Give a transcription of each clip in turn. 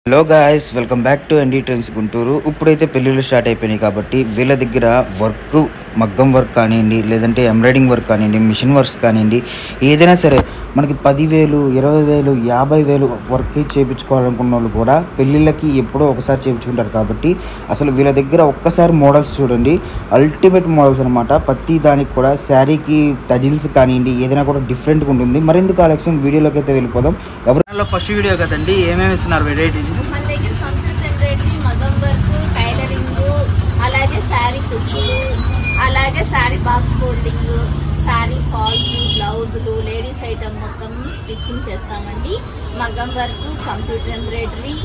Hello guys, welcome back to ND trends Guntur. ఇప్పుడైతే పెళ్ళిళ్ళు start అయిపోయినాయి కాబట్టి వీళ్ళ దగ్గర వర్క్, మగ్గం వర్క్ కానివ్వండి, లేదంటే ఎంబ్రాయిడింగ్ వర్క్ కానివ్వండి, మిషన్ వర్క్స్ కానివ్వండి, ఏదైనా సరే మనకి 10,000, 20,000, 50,000 వర్క్ చేయించుకోవాలనుకున్న వాళ్ళు కూడా పెళ్ళిళ్ళకి ఎప్పుడో ఒకసారి చేయించుకుంటారు. కాబట్టి అసలు వీళ్ళ దగ్గర ఒక్కసారి మోడల్స్ చూడండి, అల్టిమేట్ మోడల్స్ అనమాట. ప్రతి దానికి కూడా శారీకి టజిల్స్ కానివ్వండి, ఏదైనా కూడా డిఫరెంట్గా ఉంటుంది. మరెందుకు కలెక్షన్ వీడియోలోకి అయితే వెళ్ళిపోదాం. ఎవరైనా ఫస్ట్ వీడియో కదండి, ఏమేమి ఇస్తున్నారు వెరైటీస్? మన దగ్గర కంప్యూటర్ ఎంబ్రాయిడరీ, మగ్గం వర్క్, టైలరింగ్, అలాగే శారీ కుచ్చులు, అలాగే sari box folding, sari falls, బ్లౌజులు, లేడీస్ ఐటమ్ మొత్తం స్టిచ్చింగ్ చేస్తామండి. మగ్గం work, computer embroidery,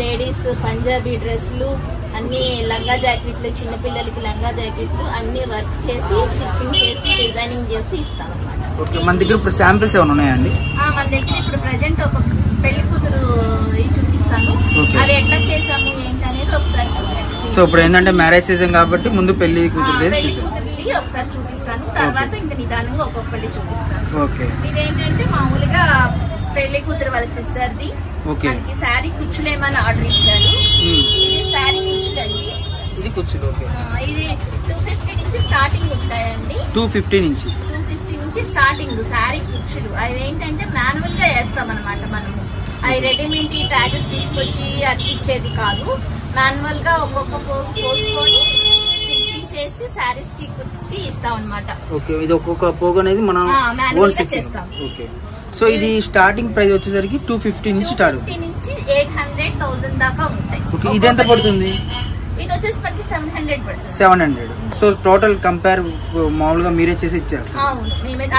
ladies Punjabi డ్రెస్సులు, అన్ని లంగా జాకెట్లు, చిన్నపిల్లలకి లంగా జాకెట్లు అన్ని వర్క్ చేసి స్టిచ్చింగ్ చేసి డిజైనింగ్ చేసి ఇస్తాం అన్నమాట. ఓకే, మన దగ్గర ఇప్పుడు శాంపిల్స్ ఏమైనా ఉన్నాయండి? మన దగ్గర ఇప్పుడు ప్రజెంట్ ఒక పెళ్లి కూతురు చూపిస్తాను, అది ఎట్లా చేసాము ఏంటి అనేది ఒకసారి చూడండి. సో ఇప్పుడు ఏంటంటే మ్యారేజ్ సీజన్ కాబట్టి ముందు పెళ్లి కూతురు ఒకసారి చూపిస్తాను, తర్వాత ఇంకా నిదానంగా ఒక్కొక్కటి చూపిస్తాను. ఓకే, ఇదేంటంటే మామూలుగా పెళ్లి కూతురు వాళ్ళ సిస్టర్ది. ఓకే, శారీ కుచ్చులు ఏమైనా ఆర్డర్ ఇచ్చారు. ఇది శారీ కుచ్చులు అండి, ఇది కుచ్చులు. ఓకే, ఇది 250 నుంచి స్టార్టింగ్ ఉంటాయండి. 250 నుంచి స్టార్టింగ్ శారీ కుచ్చులు. అవి ఏంటంటే మాన్యువల్ గా వేస్తాం అనమాట. మనము అవి రెడీమేడ్ ఈ ట్యాజెస్ తీసుకొచ్చి అతికిచ్చేది కాదు. మాన్యువల్ గా ఒక్కొక్క పోసుకొని స్టిచ్చింగ్ చేసి శారీస్ కి కుట్టి ఇస్తాం అనమాట. ఓకే, ఇది ఒక్కొక్క పోగు అనేది మనం మాన్యువల్ గా చేస్తాం. ఓకే, సో ఇది స్టార్టింగ్ ప్రైస్ వచ్చేసరికి 250 నుంచి స్టార్ట్, 250 నుంచి 800,000 దాకా ఉంటాయి. ఓకే, ఇది ఎంత పడుతుంది? ఇది వచ్చేసి మనకి 700 పడుతుంది. 700. సో టోటల్ కంపేర్ మామూలుగా మీరే చేసి ఇచ్చేస్తారు? అవును,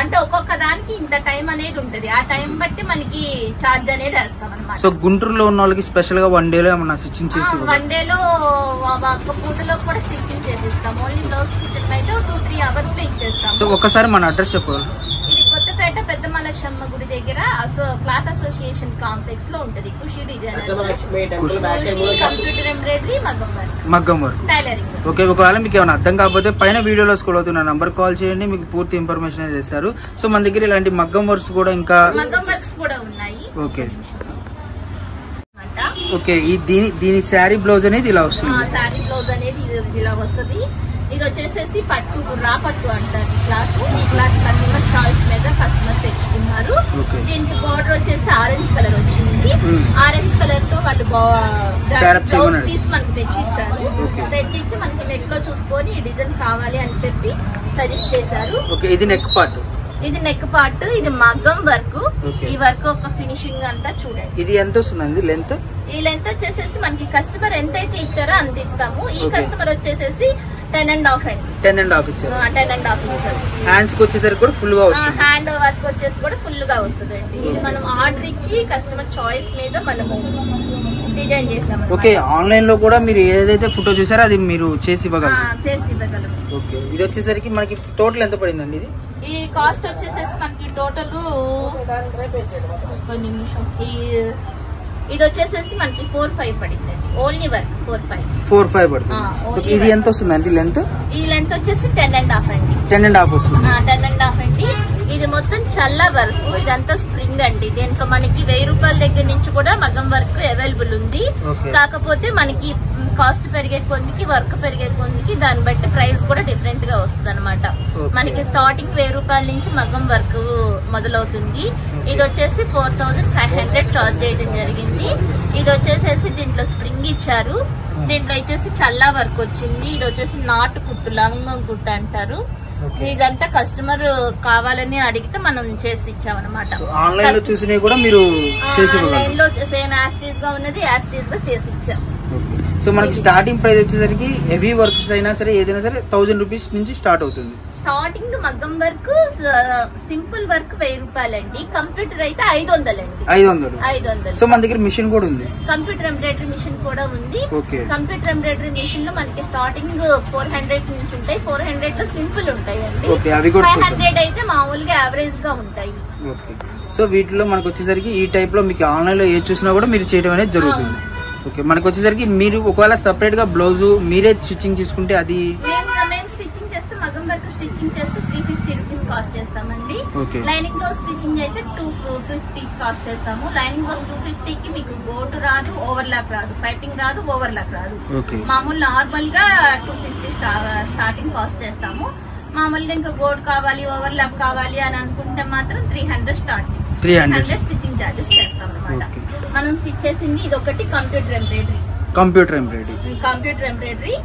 అంటే ఒక్కొక్క దానికి ఇంత టైం అనేది ఉంటది. ఆ టైం బట్టి మనకి చార్జ్ అనేది వేస్తాం అనమాట. సో గుంటూరులో ఉన్న వాళ్ళకి స్పెషల్ గా 1 డేలో ఏమన్నా స్టిచ్చింగ్ చేసి? 1 డేలో ఒక్క పూటలో కూడా స్టిచ్చింగ్ చేసిస్తాం. ఓన్లీ బ్లౌజ్ కుట్టడం అయితే 2-3 hours లో ఇచ్చేస్తాం. సో ఒక్కసారి మన అడ్రస్ చెప్పాలి. ఇది కొత్తపేట పెద్ద మలశమ్మ గుడి దగ్గర క్లాత్ అసోసియేషన్ కాంప్లెక్స్ లో ఉంటది. ఖుషి డిజైనర్స్, కంప్యూటర్ ఎంబ్రాయిడరీ, మగ్గం వర్క్, టైలరింగ్. ఓకే, ఒకవేళ మీకు ఏమైనా అర్థం కాకపోతే పైన వీడియోలో స్క్రోల్ అవుతున్న నంబర్ కాల్ చేయండి, మీకు పూర్తి ఇన్ఫర్మేషన్ అనేది ఇస్తారు. సో మన దగ్గర ఇలాంటి మగ్గం వర్క్స్ కూడా ఇంకా మగ్గం వర్క్స్ కూడా ఉన్నాయి. ఓకే, ఓకే, దీని శారీ బ్లౌజ్ అనేది ఇలా వస్తుంది. శారీ బ్లౌజ్ అనేది ఇలా వస్తుంది. ఇది వచ్చేసేసి పట్టు, రా పట్టు అంటారు క్లాత్. ఈ క్లాత్ కస్టమర్ చాయిస్ మీద కస్టమర్ తెచ్చుకున్నారు. దీనికి బార్డర్ వచ్చేసి ఆరెంజ్ కలర్ వచ్చింది. ఆరెంజ్ కలర్ తో వాళ్ళు బ్లౌజ్ పీస్ మనకి తెచ్చిచ్చారు. తెచ్చిచ్చి మనకి నెట్ లో చూసుకొని ఈ డిజైన్ కావాలి అని చెప్పి సజెస్ట్ చేశారు. ఇది నెక్ పార్ట్, ఇది నెక్ పార్ట్, ఇది మగ్గం వర్క్. ఈ వర్క్ ఒక ఫినిషింగ్ అంతా చూడండి. ఇది ఎంత వస్తుందండి లెంత్? ఈ లెంత్ వచ్చేసేసి మనకి కస్టమర్ ఎంతైతే ఇచ్చారో అంత ఇస్తాము. ఈ కస్టమర్ వచ్చేసేసి 10.5 అండి. 10.5 ఇచ్చారు. 10.5 ఇచ్చారు. హ్యాండ్స్ కి వచ్చేసరికి కూడా ఫుల్ గా వస్తుంది. హ్యాండ్ వర్క్ వచ్చేసి కూడా ఫుల్ గా వస్తుంది అండి. ఇది మనం ఆర్డర్ ఇచ్చి కస్టమర్ చాయిస్ మీద మనము డిజైన్ చేసాము. ఓకే, ఆన్లైన్ లో కూడా మీరు ఏదైతే ఫోటో చూసారో అది మీరు చేసి ఇవ్వగలరు? చేసి ఇవ్వగలరు. ఓకే, ఇది వచ్చేసరికి మనకి టోటల్ ఎంత పడిందండి? ఇది ఈ కాస్ట్ వచ్చేసేసి మనకి టోటల్ ఇది వచ్చేసేసి మనకి 4,500 పడింది. ఓన్లీ వర్క్ 4,500 పడుతుంది. ఇది ఎంత వస్తుందండి లెంత్? ఈ లెంత్ వచ్చేసి 10.5 అండి. 10.5 వస్తుంది. 10.5 అండి. ఇది మొత్తం చల్ల వర్క్, ఇదంతా స్ప్రింగ్ అండి. దీంట్లో మనకి 1000 రూపాయల దగ్గర నుంచి కూడా మగ్గం వర్క్ అవైలబుల్ ఉంది. కాకపోతే మనకి కాస్ట్ పెరిగే కొద్దికి, వర్క్ పెరిగే కొద్దికి దాన్ని బట్టి ప్రైస్ కూడా డిఫరెంట్ గా వస్తుంది అనమాట. మనకి స్టార్టింగ్ 1000 రూపాయల నుంచి మగ్గం వర్క్ మొదలవుతుంది. ఇది వచ్చేసి 4,500 చార్జ్ చేయడం జరిగింది. ఇది వచ్చేసేసి దీంట్లో స్ప్రింగ్ ఇచ్చారు. దీంట్లో వచ్చేసి చల్లా వర్క్ వచ్చింది. ఇది వచ్చేసి నాటు కుట్టు, లవంగం కుట్టు అంటారు. ఇదంతా కస్టమర్ కావాలని అడిగితే మనం చేసి ఇచ్చామన్నమాట. ఆన్లైన్ లో చూసినవి కూడా మీరు చేసి ఆన్లైన్ లో సేమ్ యాస్టీస్ గా ఉన్నది యాస్టీస్ గా చేసి ఇచ్చాం. సో మనకి స్టార్టింగ్ ప్రైస్ వచ్చేసరికి హెవీ వర్క్స్ అయినా సరే ఏదైనా సరే 1000 రూపీస్ నుంచి స్టార్ట్ అవుతుంది. స్టార్టింగ్ మగ్గం వర్క్ సింపుల్ వర్క్ 1000 రూపాయలండి. కంప్యూటర్ అయితే 500 అండి. 500. సో మన దగ్గర మిషన్ కూడా ఉంది. కంప్యూటర్ ఎంబ్రాయిడరీ మిషన్ కూడా ఉంది. కంప్యూటర్ ఎంబ్రాయిడరీ మిషన్ లో మనకి స్టార్టింగ్ 400 నుంచి ఉంటాయి. 400 లో సింపుల్ ఉంటాయండి. 500 అయితే మామూలుగా యావరేజ్ గా ఉంటాయి. సో వీటిలో మనకు వచ్చేసరికి ఈ టైప్ లో మీకు ఆన్లైన్ లో ఏది చూసినా కూడా మీరు చేయడం అనేది జరుగుతుంది. ఓకే, మనకు వచ్చేసరికి మీరు ఒకవేళ సపరేట్ గా బ్లౌజ్ మీరే స్టిచ్చింగ్ చేసుకుంటే అది మేము స్టిచ్చింగ్ చేస్తే మగ్గం వర్క్ స్టిచ్చింగ్ చేస్తే 350 రూపీస్ కాస్ట్ చేస్తామండి. లైనింగ్ బ్లౌజ్ స్టిచ్చింగ్ అయితే 250 కాస్ట్ చేస్తాము. లైనింగ్ బ్లౌజ్ 250కి మీకు గోటు రాదు, ఓవర్లాక్ రాదు, పైపింగ్ రాదు, ఓవర్లాక్ రాదు. మామూలు నార్మల్ గా 250 స్టార్టింగ్ కాస్ట్ చేస్తాము. మామూలుగా ఇంకా గోట్ కావాలి, ఓవర్లాక్ కావాలి అని అనుకుంటే మాత్రం 300 స్టార్టింగ్. 300 స్టిచ్చింగ్ చార్జెస్ చేస్తాం అనమాట. మనం స్టిచ్ చేసింది ఇది ఒకటి కంప్యూటర్ ఎంబ్రాయిడరీ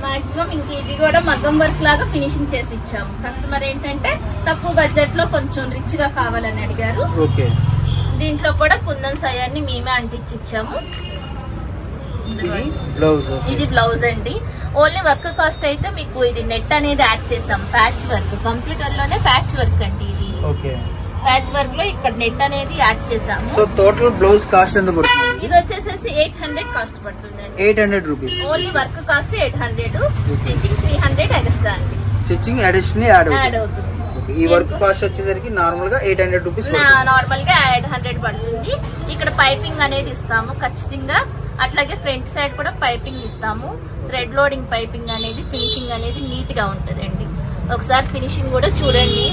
మాక్సిమం ఇంక ఇది కూడా మగ్గం వర్క్ లాగా ఫినిషింగ్ చేసి ఇచ్చాము. కస్టమర్ ఏంటంటే తక్కువ బడ్జెట్ లో కొంచెం రిచ్ గా కావాలని అడిగారు. దీంట్లో కూడా కుందన్ సయాన్ని మేమే అంటించి ఇచ్చాము. ఇది బ్లౌజ్ అండి. ఓన్లీ వర్క్ కాస్ట్ అయితే మీకు ఇది నెట్ అనేది యాడ్ చేసాం. ప్యాచ్ వర్క్ కంప్యూటర్ లోనే ప్యాచ్ వర్క్ అండి. ఇది ప్యాచ్ వర్క్ లో ఇక్కడ నెట్ అనేది యాడ్ చేసాము. సో టోటల్ బ్లౌజ్ కాస్ట్ ఎంత పడుతుంది? ఇది వచ్చేసి 800 కాస్ట్ పడుతుందండి. 800 rupees. Only work cost 800, stitching 300 extra అండి. స్టిచ్చింగ్ అడిషనల్ యాడ్ అవుతుంది. ఈ వర్క్ కాస్ట్ వచ్చేసరికి నార్మల్ గా 800 రూపీస్. నార్మల్ గా 800 పడుతుంది. ఇక్కడ పైపింగ్ అనేది ఇస్తాము ఖచ్చితంగా. అట్లాగే ఫ్రంట్ సైడ్ కూడా పైపింగ్ ఇస్తాము. థ్రెడ్ లోడింగ్ పైపింగ్ అనేది ఫినిషింగ్ అనేది నీట్ గా ఉంటదండి. ఒకసారి ఫినిషింగ్ కూడా చూడండి.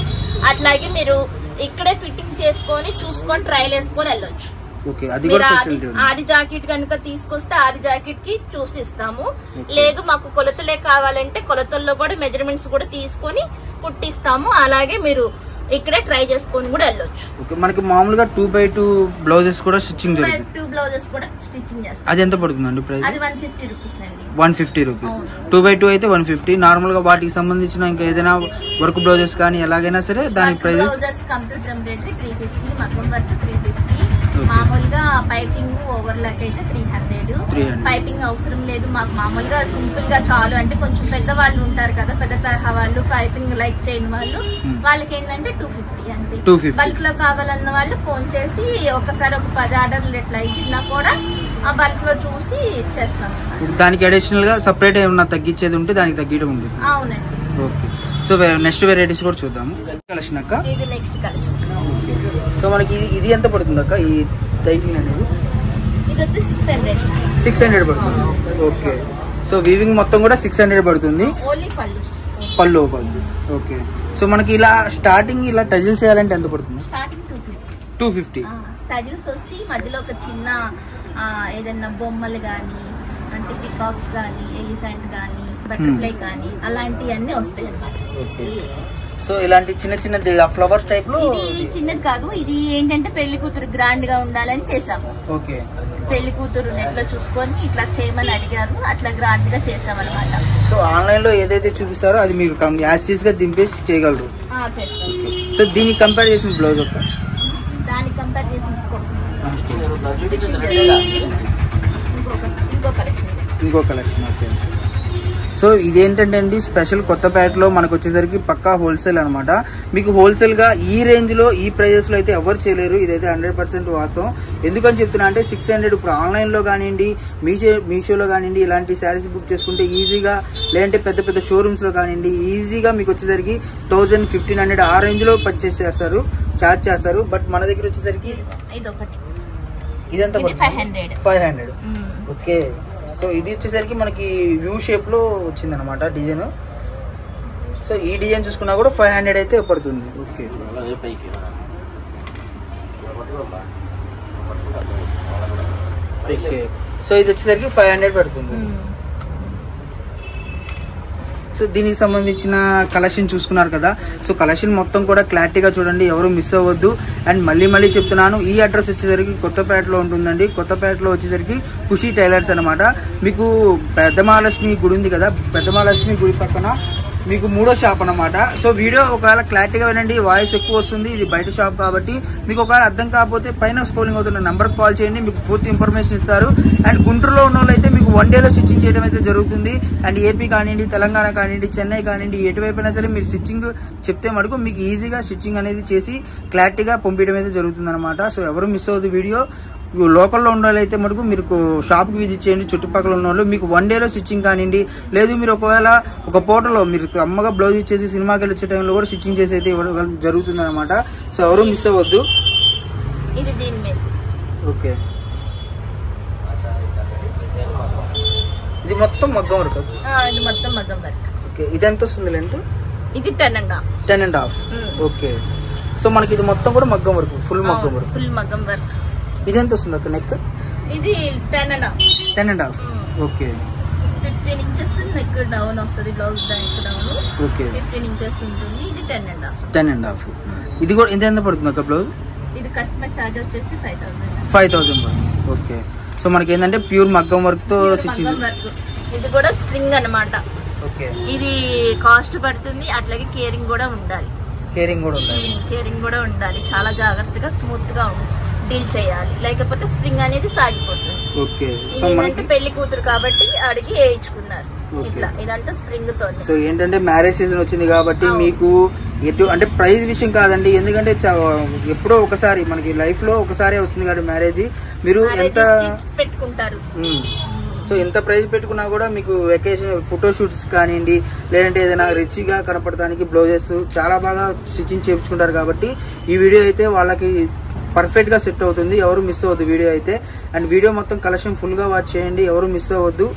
అట్లాగే మీరు ఇక్కడే ఫిట్టింగ్ చేసుకొని చూసుకొని ట్రైల్ వేసుకొని వెళ్ళొచ్చు. ఆది జాకెట్ కనుక తీసుకొస్తే ఆది జాకెట్ కి చూసి ఇస్తాము. లేదు మాకు కొలతలే కావాలంటే కొలతల్లో కూడా మెజర్మెంట్స్ కూడా తీసుకొని కుట్టిస్తాము. అలాగే మీరు ఇక్కడే ట్రై చేసుకొని కూడా వెళ్ళొచ్చు. మనకి మామూలుగా 2x2 బ్లౌజెస్ కూడా స్టిచ్చింగ్ జరుగుతుంది. 2 బ్లౌజెస్ కూడా స్టిచ్చింగ్ చేస్తాం. అది ఎంత పడుతుందండి ప్రైస్? అది 150 రూపీస్ అండి. 150 రూపీస్. 2x2 అయితే 150. నార్మల్ గా వాటికి సంబంధించిన ఇంకా ఏదైనా వర్క్ బ్లౌజెస్ కానీ ఎలాగైనా సరే దాని ప్రైజెస్ కంప్యూటర్ ఎంబ్రాయిడరీ 350, మగ్గం వర్క్ 350, మామూలుగా పైపింగ్ ఓవర్లాక్ అయితే 300. పైపింగ్ అవసరం లేదు మాకు, మామూలుగా సింపుల్ గా చాలు. అంటే కొంచెం పెద్ద వాళ్ళు ఉంటారు కదా, పెద్ద తరహా వాళ్ళు, పైపింగ్ లైక్ చేయని వాళ్ళు, వాళ్ళకి ఏంటంటే 250 అంటే. బల్క్ లో కావాలన్న వాళ్ళు ఫోన్ చేసి ఒకసారి ఒక 10 ఆర్డర్లు ఎట్లా ఇచ్చినా కూడా ఆ బల్క్ లో చూసి ఇచ్చేస్తాం. దానికి అడిషనల్ గా సపరేట్ ఏమన్నా తగ్గించేది ఉంటే దానికి తగ్గడం ఉంది. అవునండి. ఓకే. సో నెక్స్ట్ వెరైటీస్ కూడా చూద్దాము. కలెక్షన్ అక్క, ఇది నెక్స్ట్ కలెక్షన్. సో మనకి ఇది ఎంత పడుతుంది అక్క? ఈ టైటిల్ అనేది ఇది వచ్చి 600 పడుతుంది. ఓకే. సో వీవింగ్ మొత్తం కూడా 600 పడుతుంది. పళ్ళు. ఓకే. సో మనకి ఇలా స్టార్టింగ్ ఇలా టజిల్స్ చేయాలంటే ఎంత పడుతుంది? స్టార్టింగ్ 250. టజిల్స్ వచ్చి మధ్యలో ఒక చిన్న ఏదైనా బొమ్మలు గానీ, అంటే పికాక్స్ గానీ, ఎలిఫెంట్ గానీ, బటర్ఫ్లై కానీ అలాంటివన్నీ వస్తాయి అన్నమాట. సో ఇలాంటి చిన్న చిన్న ఫ్లవర్స్ టైప్ లో. ఇది చిన్నది కాదు, ఇది ఏంటంటే పెళ్లి కూతురు గ్రాండ్ గా ఉండాలని చేసాము. ఓకే. పెళ్లి కూతురు నెట్ లో చూసుకొని ఇట్లా చేయమని అడిగారు, అట్లా గ్రాండ్ గా చేసామన్నమాట. సో ఆన్లైన్ లో ఏదైతే చూపిస్తారో అది మీరు యాసిస్ గా దింపేసి చేయగలరు. సో దీనికి కంపేర్ చేసిన బ్లౌజ్ ఒక దానికి కంపేర్ చేసిన ఇంకో కలెక్షన్. ఓకే. సో ఇదేంటంటే అండి స్పెషల్ కొత్తపేటలో మనకు వచ్చేసరికి పక్కా హోల్సేల్ అనమాట. మీకు హోల్సేల్గా ఈ రేంజ్లో ఈ ప్రైజెస్లో అయితే ఎవరు చేయలేరు. ఇదైతే 100% వాస్తవం. ఎందుకని చెప్తున్నా అంటే 600 ఇప్పుడు ఆన్లైన్లో కానివ్వండి, మీషోలో కానివ్వండి, ఇలాంటి శారీస్ బుక్ చేసుకుంటే ఈజీగా, లేదంటే పెద్ద పెద్ద షోరూమ్స్లో కానివ్వండి ఈజీగా మీకు వచ్చేసరికి 1000, 1500 ఆ రేంజ్లో పర్చేస్ చేస్తారు, ఛార్జ్ చేస్తారు. బట్ మన దగ్గర వచ్చేసరికి ఇదంతా 500. ఓకే. సో ఇది వచ్చేసరికి మనకి వ్యూ షేప్ లో వచ్చింది అనమాట డిజైన్. సో ఈ డిజైన్ చూసుకున్నా కూడా 500 అయితే పడుతుంది. ఓకే. ఓకే. సో ఇది వచ్చేసరికి 500 పడుతుంది. సో దీనికి సంబంధించిన కలెక్షన్ చూసుకున్నారు కదా. సో కలెక్షన్ మొత్తం కూడా క్లారిటీగా చూడండి, ఎవరు మిస్ అవ్వద్దు. అండ్ మళ్ళీ చెప్తున్నాను, ఈ అడ్రస్ వచ్చేసరికి కొత్తపేటలో ఉంటుందండి. కొత్తపేటలో వచ్చేసరికి ఖుషి టైలర్స్ అనమాట. మీకు పెద్ద మహాలక్ష్మి గుడి ఉంది కదా, పెద్ద మహాలక్ష్మి గుడి పక్కన మీకు 3వ షాప్ అనమాట. సో వీడియో ఒకవేళ క్లారిటీగా వినండి, వాయిస్ ఎక్కువ వస్తుంది, ఇది బయట షాప్ కాబట్టి. మీకు ఒకవేళ అర్థం కాకపోతే పైన స్క్రోలింగ్ అవుతున్న నెంబర్కి కాల్ చేయండి, మీకు పూర్తి ఇన్ఫర్మేషన్ ఇస్తారు. అండ్ గుంటూరులో ఉన్న వాళ్ళు అయితే మీకు 1 డేలో స్టిచ్చింగ్ చేయడం అయితే జరుగుతుంది. అండ్ ఏపీ కానివ్వండి, తెలంగాణ కానివ్వండి, చెన్నై కానివ్వండి, ఎటువైపు అయినా సరే మీరు స్టిచ్చింగ్ చెప్తే మటుకు మీకు ఈజీగా స్టిచ్చింగ్ అనేది చేసి క్లారిటీగా పంపించడం అయితే జరుగుతుంది అనమాట. సో ఎవరు మిస్ అవ్వదు వీడియో. లోకల్లో ఉన్న వాళ్ళు అయితే మటుకు మీరు షాప్కి విజిట్ చేయండి. చుట్టుపక్కల ఉన్న వాళ్ళు మీకు 1 డేలో స్టిచ్చింగ్ కానివ్వండి, లేదు మీరు ఒకవేళ ఒక ఫోటోలో మీరు అమ్మగా బ్లౌజ్ ఇచ్చేసి సినిమాకి వెళ్ళి వచ్చే టైంలో కూడా స్టిచ్చింగ్ చేసి అయితే ఇవ్వడం జరుగుతుంది అనమాట. సో ఎవరు మిస్ అవ్వద్దు. ఓకే. ఇది మొత్తం మగ్గం వర్క్. ఓకే. ఇది ఎంత వస్తుంది లెంత్? ఇది 10.5. 10.5. ఓకే. సో మనకి ఇది మొత్తం కూడా మగ్గం వర్క్, ఫుల్ మగ్గం వర్క్. ఫుల్ మగ్గం వర్క్. ఇది ఎంత వస్తుంది అక్క నెక్? ఇది 10.5. ఓకే. 15 inches నెక్ డౌన్ వస్తుంది, blouse neck down. Okay. 15 inches ఉంటుంది. ఇది 10.5. 10.5. ఇది కూడా ఎంత పడుతుంది అక్క బ్లౌజ్? ఇది కస్టమర్ చార్జ్ వచ్చేసి 5,000. ఓకే. సో మనకి ఏంటంటే ప్యూర్ మగ్గం వర్క్ తో స్టిచ్చింగ్. ఇది కూడా స్ప్రింగ్ అన్నమాట. ఓకే. ఇది కాస్ట్ పడుతుంది, అట్లాగే కేరింగ్ కూడా ఉండాలి. కేరింగ్ కూడా ఉండాలి. చాలా జాగ్రత్తగా స్మూత్ గా డీల్ చేయాలి, లేకపోతే స్ప్రింగ్ అనేది సాగిపోతుంది. ఓకే. సో మనకి పెళ్లి కూతురు కాబట్టి అడిగి వేయించుకున్నారు ఇట్లా. ఇదంతా స్ప్రింగ్ తో. సో ఏంటంటే మ్యారేజ్ సీజన్ వచ్చింది కాబట్టి మీకు అంటే ప్రైస్ విషయం కాదండి, ఎందుకంటే ఎప్పుడో ఒకసారి మనకి లైఫ్ లో ఒకసారి వస్తుంది కాబట్టి మ్యారేజ్, మీరు ఎంత పెట్టుకుంటారు. సో ఎంత ప్రైస్ పెట్టుకున్నా కూడా మీకు వెకేషన్ ఫోటోషూట్స్ కానివ్వండి, లేదంటే ఏదైనా రిచ్గా కనపడటానికి బ్లౌజెస్ చాలా బాగా స్టిచ్చింగ్ చేయించుకుంటారు కాబట్టి ఈ వీడియో అయితే వాళ్ళకి పర్ఫెక్ట్గా సెట్ అవుతుంది. ఎవరు మిస్ అవ్వద్దు వీడియో అయితే. అండ్ వీడియో మొత్తం కలెక్షన్ ఫుల్గా వాచ్ చేయండి, ఎవరు మిస్ అవ్వద్దు.